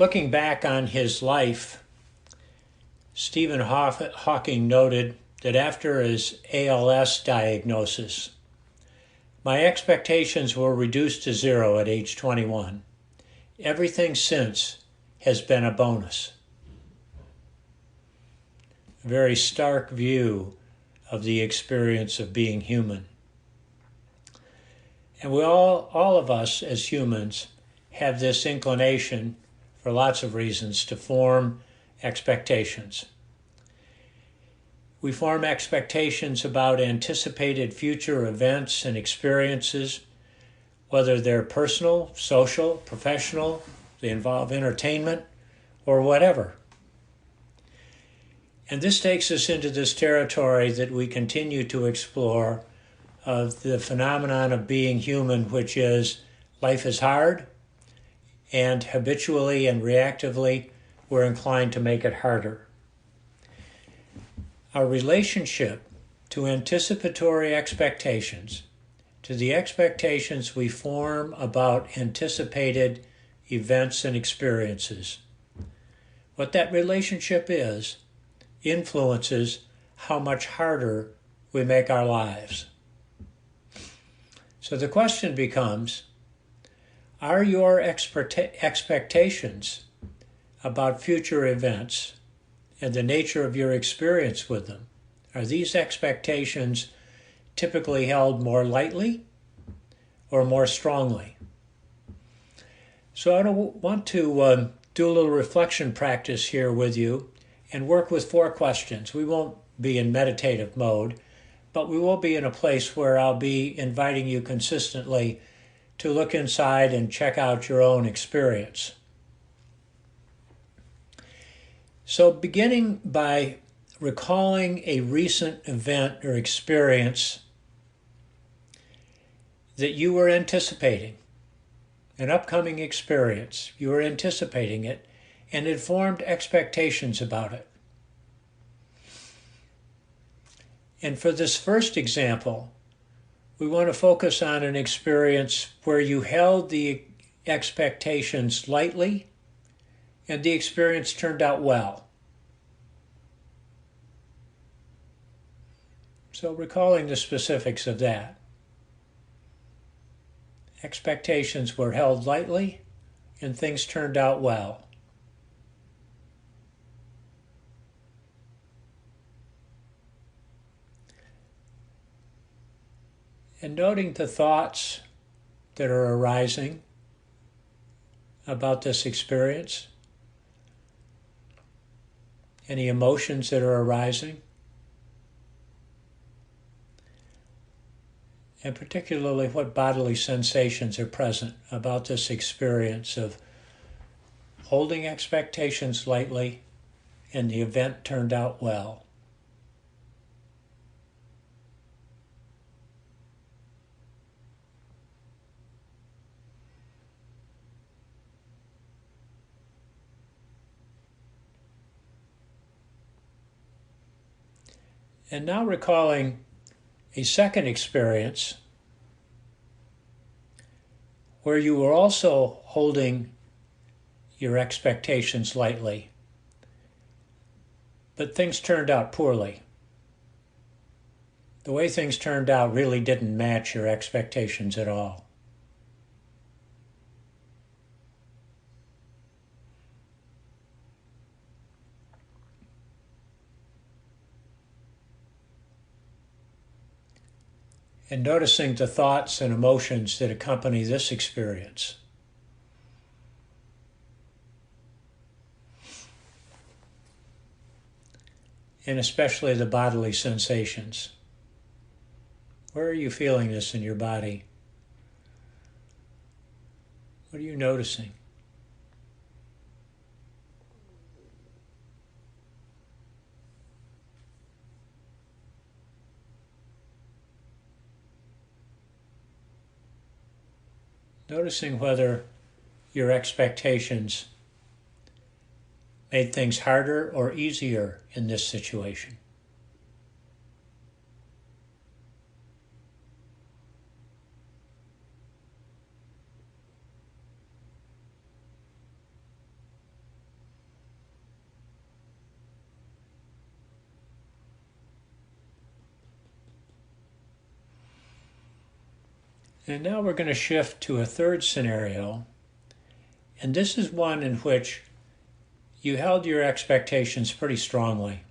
Looking back on his life, Stephen Hawking noted that after his ALS diagnosis, my expectations were reduced to zero at age 21. Everything since has been a bonus. A very stark view of the experience of being human. And we all of us as humans have this inclination, for lots of reasons, to form expectations. We form expectations about anticipated future events and experiences, whether they're personal, social, professional, they involve entertainment, or whatever. And this takes us into this territory that we continue to explore of the phenomenon of being human, which is life is hard, and habitually and reactively we're inclined to make it harder. Our relationship to anticipatory expectations, to the expectations we form about anticipated events and experiences, what that relationship is, influences how much harder we make our lives. So the question becomes, are your expectations about future events and the nature of your experience with them, are these expectations typically held more lightly or more strongly? So I want to do a little reflection practice here with you and work with 4 questions. We won't be in meditative mode, but we will be in a place where I'll be inviting you consistently to look inside and check out your own experience. So beginning by recalling a recent event or experience that you were anticipating, an upcoming experience, you were anticipating it, and it formed expectations about it. And for this first example, we want to focus on an experience where you held the expectations lightly and the experience turned out well. So recalling the specifics of that. Expectations were held lightly and things turned out well. And noting the thoughts that are arising about this experience, any emotions that are arising, and particularly what bodily sensations are present about this experience of holding expectations lightly and the event turned out well. And now recalling a second experience where you were also holding your expectations lightly, but things turned out poorly. The way things turned out really didn't match your expectations at all. And noticing the thoughts and emotions that accompany this experience. And especially the bodily sensations. Where are you feeling this in your body? What are you noticing? Noticing whether your expectations made things harder or easier in this situation. And now we're going to shift to a third scenario. And this is one in which you held your expectations pretty strongly.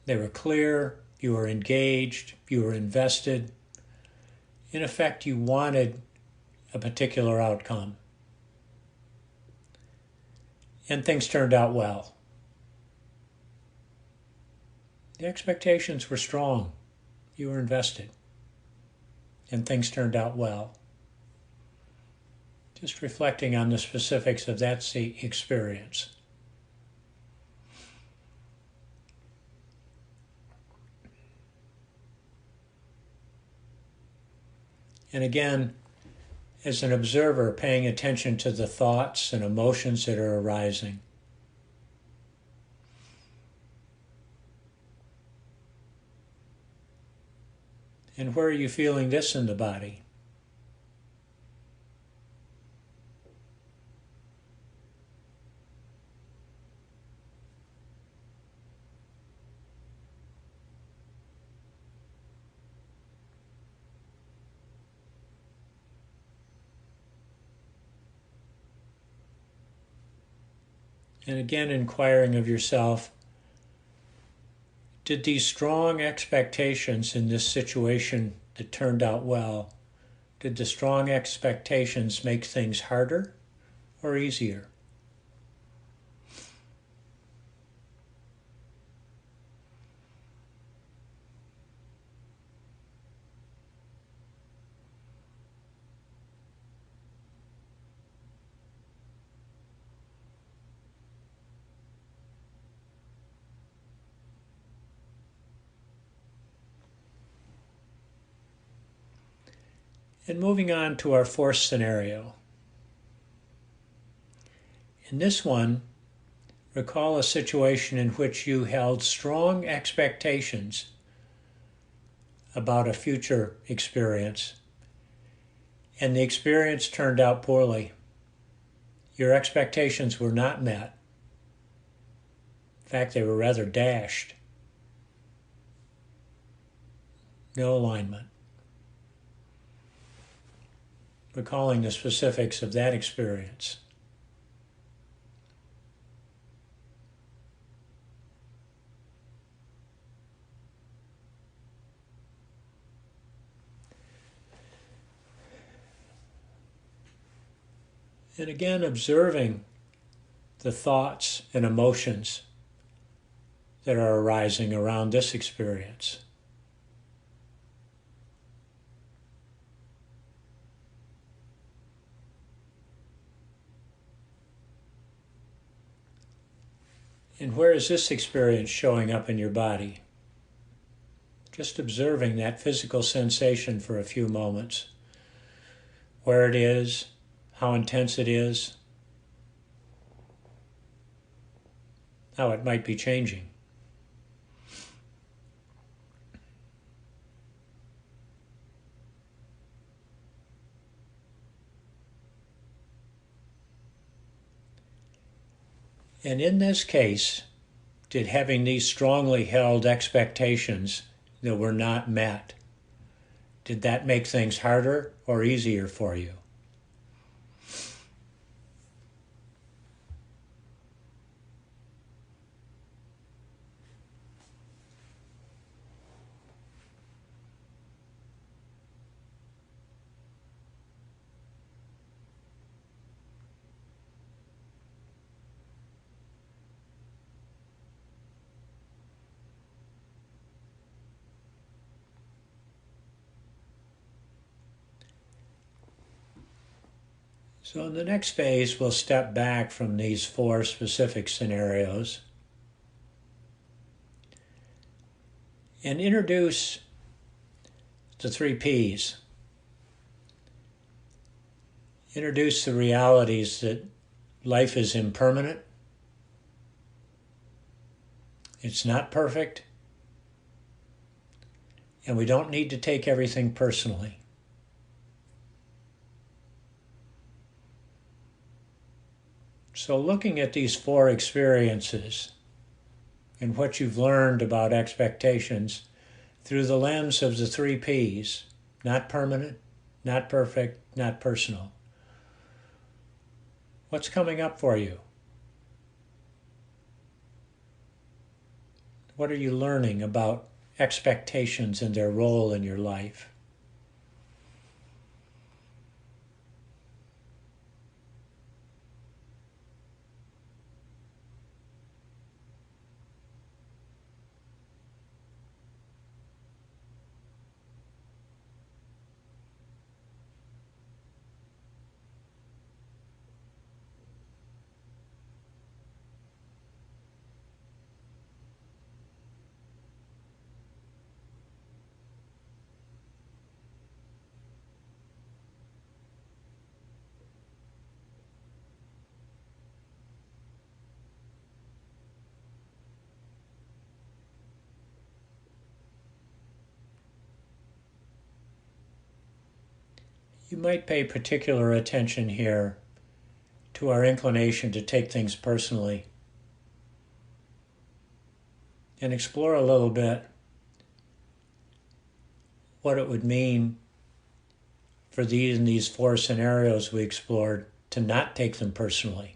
They were clear, you were engaged, you were invested. In effect, you wanted a particular outcome. And things turned out well. The expectations were strong. You were invested. And things turned out well. Just reflecting on the specifics of that experience. And again, as an observer, paying attention to the thoughts and emotions that are arising. And where are you feeling this in the body? And again, inquiring of yourself, did these strong expectations in this situation that turned out well, did the strong expectations make things harder or easier? And moving on to our fourth scenario. In this one, recall a situation in which you held strong expectations about a future experience, and the experience turned out poorly. Your expectations were not met. In fact, they were rather dashed. No alignment. Recalling the specifics of that experience. And again, observing the thoughts and emotions that are arising around this experience. And where is this experience showing up in your body? Just observing that physical sensation for a few moments. Where it is, how intense it is, how it might be changing. And in this case, did having these strongly held expectations that were not met, did that make things harder or easier for you? So in the next phase, we'll step back from these four specific scenarios and introduce the 3 Ps. Introduce the realities that life is impermanent, it's not perfect, and we don't need to take everything personally. So looking at these 4 experiences and what you've learned about expectations through the lens of the 3 Ps, not permanent, not perfect, not personal. What's coming up for you? What are you learning about expectations and their role in your life? You might pay particular attention here to our inclination to take things personally and explore a little bit what it would mean for these four scenarios we explored to not take them personally.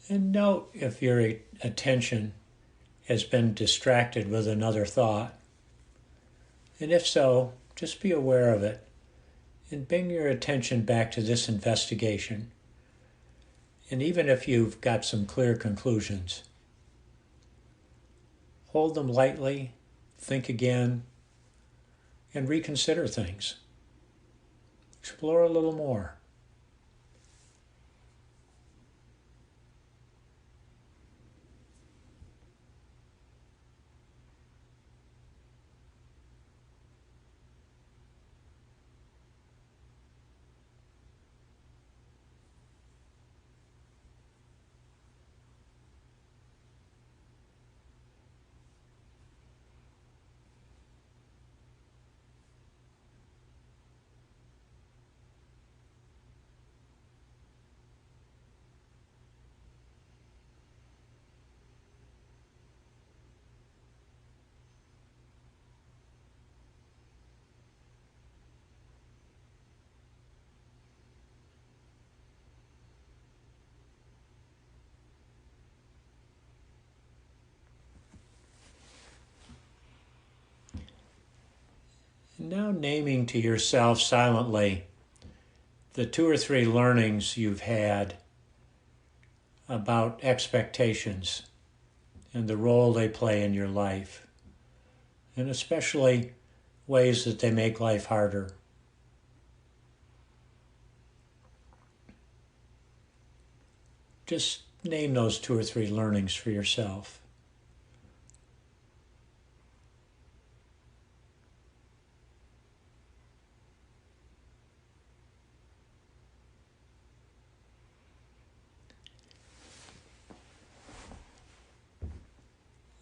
And note if your attention has been distracted with another thought. And if so, just be aware of it and bring your attention back to this investigation. And even if you've got some clear conclusions, hold them lightly, think again, and reconsider things. Explore a little more. And now naming to yourself silently the 2 or 3 learnings you've had about expectations and the role they play in your life, and especially ways that they make life harder. Just name those 2 or 3 learnings for yourself.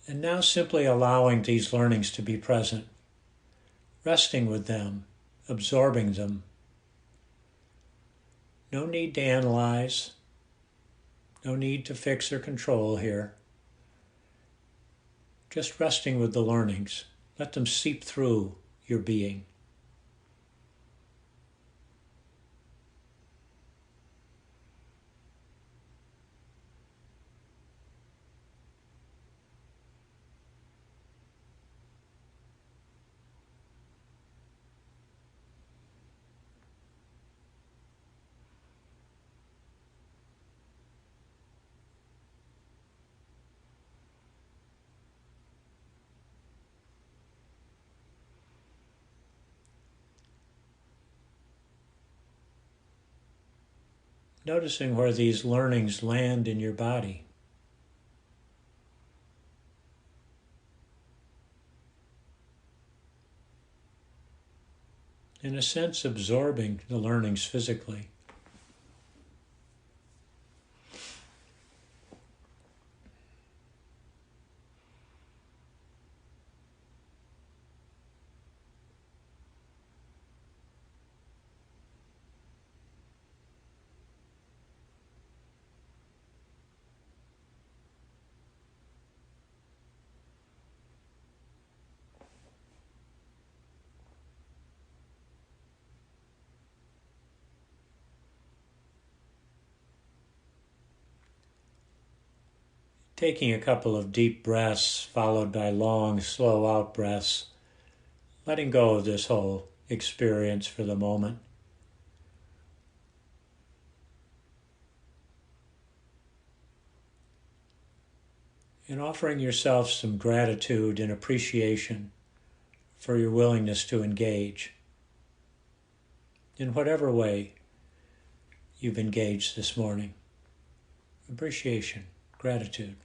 And now simply allowing these learnings to be present, resting with them, absorbing them. No need to analyze, no need to fix or control here. Just resting with the learnings. Let them seep through your being. Noticing where these learnings land in your body. in a sense, absorbing the learnings physically. Taking a couple of deep breaths followed by long, slow out breaths, letting go of this whole experience for the moment. And offering yourself some gratitude and appreciation for your willingness to engage in whatever way you've engaged this morning. Appreciation, gratitude.